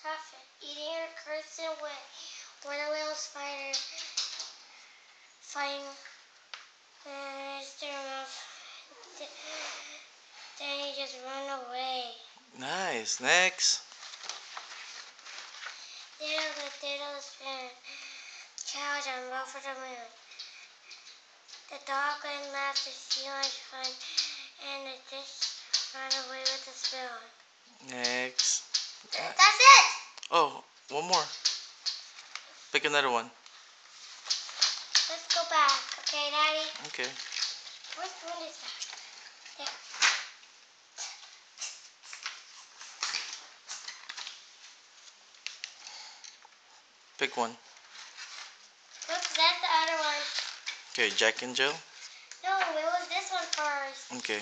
Tough eating a person with one a little spider fighting Mr. Muff. Then he just run away. Nice. Next. Diddle spin. Cows on roll for the moon. The dog and laughed to see much fun, and the dish ran away with the spoon. Next. That's it! Oh, one more. Pick another one. Let's go back, okay, Daddy? Okay. Which one is that? There. Pick one. Oops, that's the other one. Okay, Jack and Jill. No, it was this one first. Okay.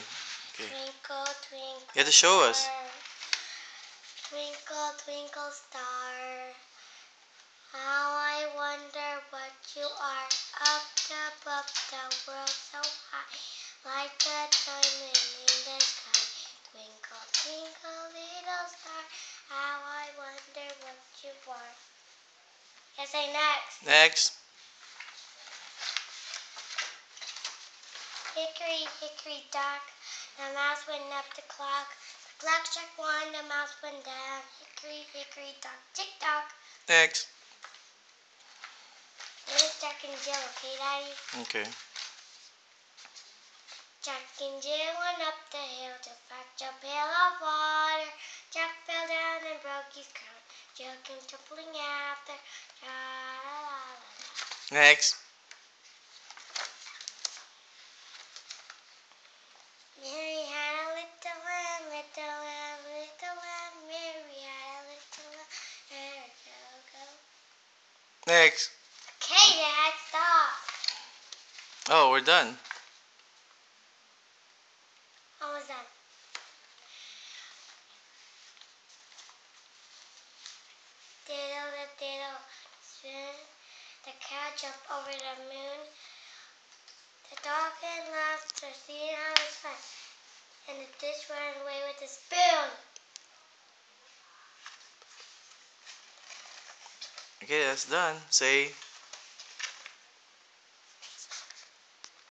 Okay. Twinkle, twinkle. You have to show us. star. Twinkle, twinkle star. How I wonder what you are. Up above the world so high. Like a diamond in the sky. Twinkle, twinkle, little star. How I wonder what you are. Yes, say next. Next. Hickory, hickory dock, the mouse went up the clock. The clock struck one, the mouse went down. Hickory, hickory dock, tick tock. Next. It is Jack and Jill, okay, Daddy? Okay. Jack and Jill went up the hill to fetch a pail of water. Jack fell down and broke his crown. Jill came tumbling after. La-la-la-la-la. Next. Mary had a little lamb, little lamb, little lamb. Mary had a little lamb. There, go, go. Next. Okay, Dad, stop. Oh, we're done. Almost done. Diddle, spin. The cow jumped over the moon. The dog and laughed to see how it was fun. And the dish ran away with the spoon. Okay, that's done. Say